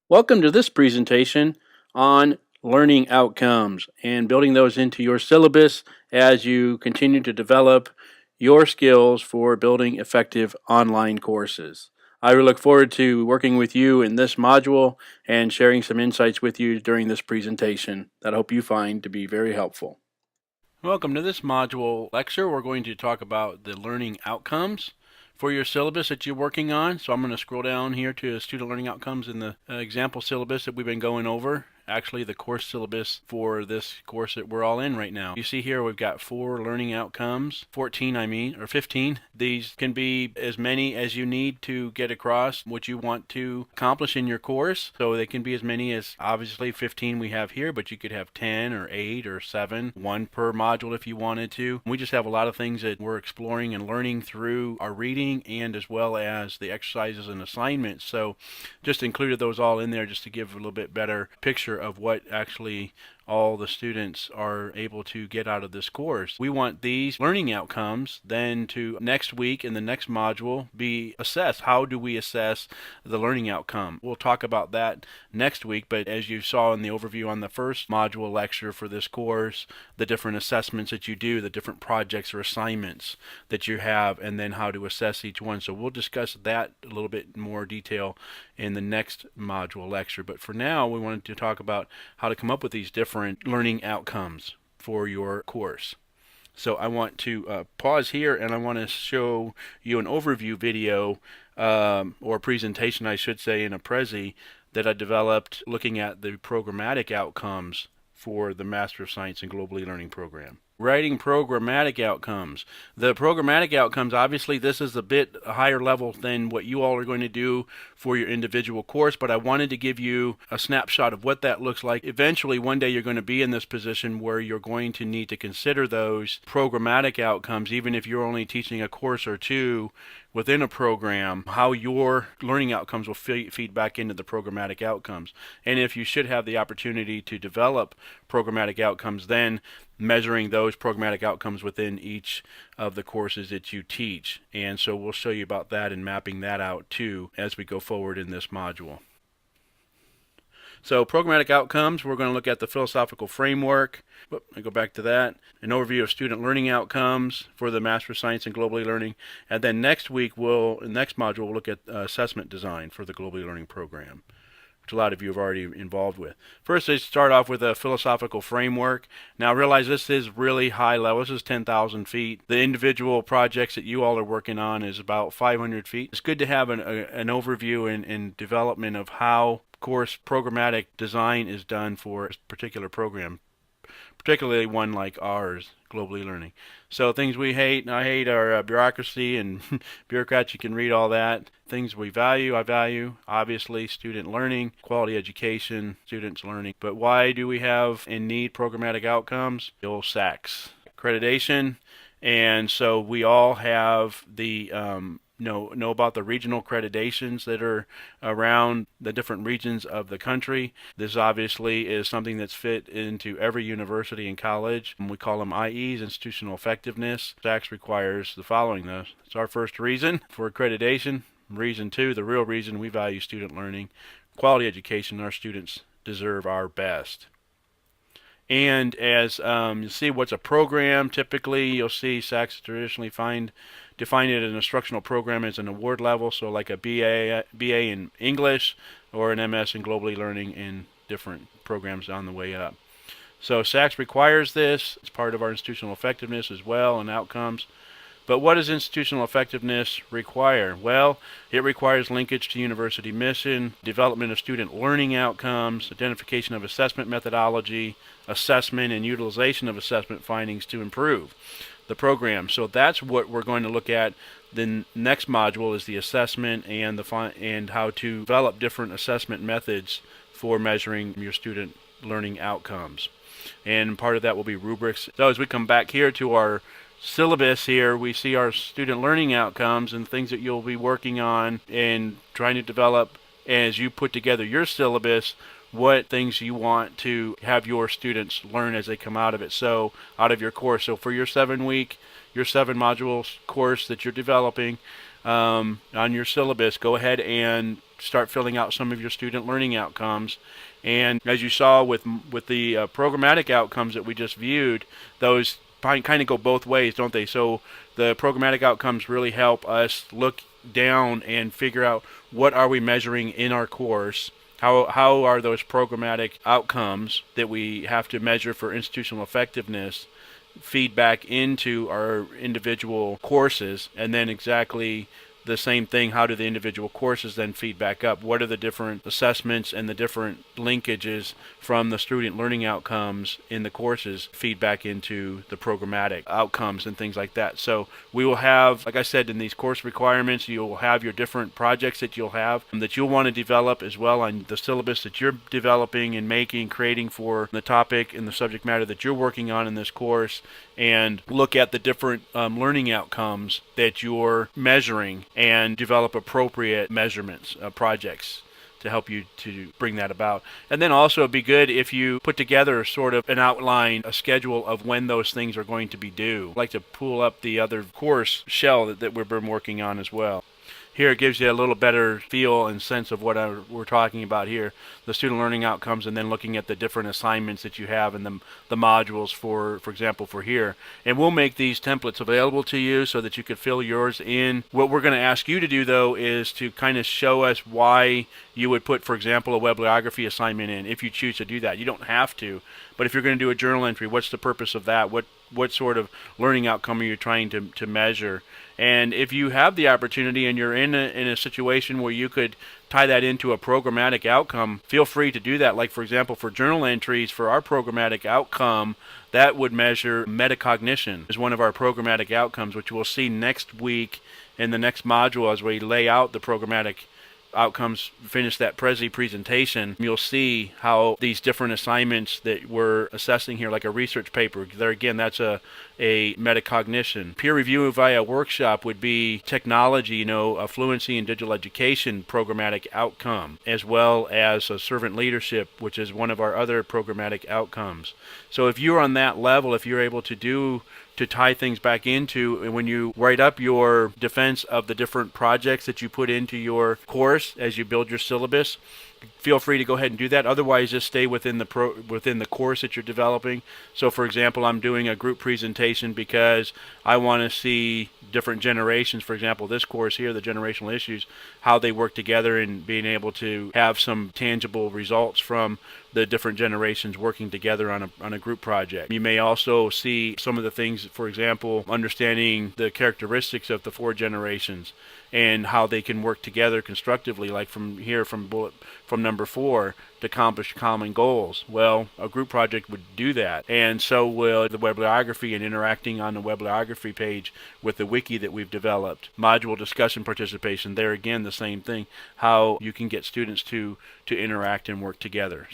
Welcome to this presentation on learning outcomes and building those into your syllabus as you continue to develop your skills for building effective online courses. I look forward to working with you in this module and sharing some insights with you during this presentation that I hope you find to be very helpful. Welcome to this module lecture. We're going to talk about the learning outcomes for your syllabus that you're working on. So I'm going to scroll down here to student learning outcomes in the example syllabus that we've been going over. Actually, the course syllabus for this course that we're all in right now. You see here we've got 4 learning outcomes, 14 or 15. These can be as many as you need to get across what you want to accomplish in your course. So they can be as many as obviously 15 we have here, but you could have 10 or 8 or 7, one per module if you wanted to. We just have a lot of things that we're exploring and learning through our reading and as well as the exercises and assignments. So just included those all in there just to give a little bit better picture of what actually all the students are able to get out of this course. We want these learning outcomes then to next week in the next module be assessed. How do we assess the learning outcome? We'll talk about that next week, but as you saw in the overview on the first module lecture for this course, the different assessments that you do, the different projects or assignments that you have, and then how to assess each one. So we'll discuss that a little bit more detail in the next module lecture. But for now, we wanted to talk about how to come up with these different learning outcomes for your course. So I want to pause here and I want to show you an overview video or presentation, I should say, in a Prezi that I developed looking at the programmatic outcomes for the Master of Science in Global E-Learning program. Writing programmatic outcomes. The programmatic outcomes, obviously this is a bit higher level than what you all are going to do for your individual course, but I wanted to give you a snapshot of what that looks like. Eventually, one day you're going to be in this position where you're going to need to consider those programmatic outcomes, even if you're only teaching a course or two within a program, how your learning outcomes will feed back into the programmatic outcomes. And if you should have the opportunity to develop programmatic outcomes, then measuring those programmatic outcomes within each of the courses that you teach. And so we'll show you about that and mapping that out too as we go forward in this module. So programmatic outcomes, we're going to look at the philosophical framework. I go back to that. An overview of student learning outcomes for the Master of Science in Global E-Learning. And then next module, we'll look at assessment design for the Global E-Learning program, which a lot of you have already involved with. First, I start off with a philosophical framework. Now realize this is really high level. This is 10,000 feet. The individual projects that you all are working on is about 500 feet. It's good to have an overview and development of how course programmatic design is done for a particular program, particularly one like ours, Global E-Learning. So things we hate, and I hate our bureaucracy and bureaucrats. You can read all that. Things we value, I value, obviously, student learning, quality education, students learning. But why do we have and need programmatic outcomes? The old SACS. Accreditation. And so we all have the know about the regional accreditations that are around the different regions of the country. This obviously is something that's fit into every university and college. We call them IEs, institutional effectiveness. SACS requires the following though. It's our first reason for accreditation. Reason 2, the real reason we value student learning, quality education. Our students deserve our best. And as you see, what's a program? Typically, you'll see SACS traditionally define it as an instructional program as an award level, so like a BA in English or an MS in Global E-Learning in different programs on the way up. So SACS requires this. It's part of our institutional effectiveness as well and outcomes. But what does institutional effectiveness require? Well, it requires linkage to university mission, development of student learning outcomes, identification of assessment methodology, assessment and utilization of assessment findings to improve the program. So that's what we're going to look at. The next module is the assessment and and how to develop different assessment methods for measuring your student learning outcomes. And part of that will be rubrics. So as we come back here to our syllabus here, we see our student learning outcomes and things that you'll be working on and trying to develop as you put together your syllabus, what things you want to have your students learn as they come out of it. So out of your course. So for your 7-week, your 7 modules course that you're developing on your syllabus, go ahead and start filling out some of your student learning outcomes. And as you saw with the programmatic outcomes that we just viewed, those kind of go both ways, don't they? So the programmatic outcomes really help us look down and figure out what are we measuring in our course. How are those programmatic outcomes that we have to measure for institutional effectiveness feedback into our individual courses, and then exactly the same thing, how do the individual courses then feed back up? What are the different assessments and the different linkages from the student learning outcomes in the courses feed back into the programmatic outcomes and things like that? So we will have, like I said, in these course requirements, you'll have your different projects that you'll have that you'll want to develop as well on the syllabus that you're developing and making, creating for the topic and the subject matter that you're working on in this course, and look at the different learning outcomes that you're measuring and develop appropriate measurements, projects to help you to bring that about. And then also it'd be good if you put together sort of an outline, a schedule of when those things are going to be due. I'd like to pull up the other course shell that we've been working on as well. Here it gives you a little better feel and sense of what we're talking about here, the student learning outcomes, and then looking at the different assignments that you have in the modules for example, for here. And we'll make these templates available to you so that you could fill yours in. What we're going to ask you to do, though, is to kind of show us why you would put, for example, a bibliography assignment in, if you choose to do that. You don't have to, but if you're going to do a journal entry, what's the purpose of that? What sort of learning outcome are you trying to measure? And if you have the opportunity and you're in a situation where you could tie that into a programmatic outcome, feel free to do that. Like, for example, for journal entries, for our programmatic outcome, that would measure metacognition is one of our programmatic outcomes, which we'll see next week in the next module as we lay out the programmatic outcomes, finish that Prezi presentation. You'll see how these different assignments that we're assessing here, like a research paper, there again, that's a metacognition. Peer review via workshop would be technology, a fluency in digital education programmatic outcome, as well as a servant leadership, which is one of our other programmatic outcomes. So if you're on that level, if you're able to tie things back into, and when you write up your defense of the different projects that you put into your course as you build your syllabus, feel free to go ahead and do that. Otherwise, just stay within the course that you're developing. So, for example, I'm doing a group presentation because I want to see different generations. For example, this course here, the generational issues, how they work together and being able to have some tangible results from the different generations working together on a group project. You may also see some of the things, for example, understanding the characteristics of the 4 generations and how they can work together constructively, like from number 4, to accomplish common goals. Well, a group project would do that, and so will the bibliography and interacting on the bibliography page with the wiki that we've developed. Module discussion participation, there again the same thing, how you can get students to interact and work together,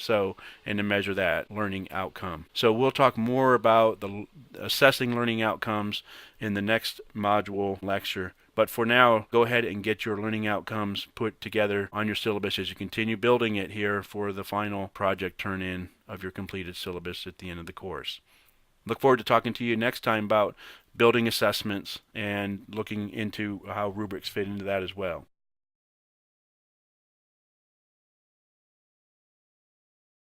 and to measure that learning outcome. So we'll talk more about the assessing learning outcomes in the next module lecture. But for now, go ahead and get your learning outcomes put together on your syllabus as you continue building it here for the final project turn-in of your completed syllabus at the end of the course. Look forward to talking to you next time about building assessments and looking into how rubrics fit into that as well.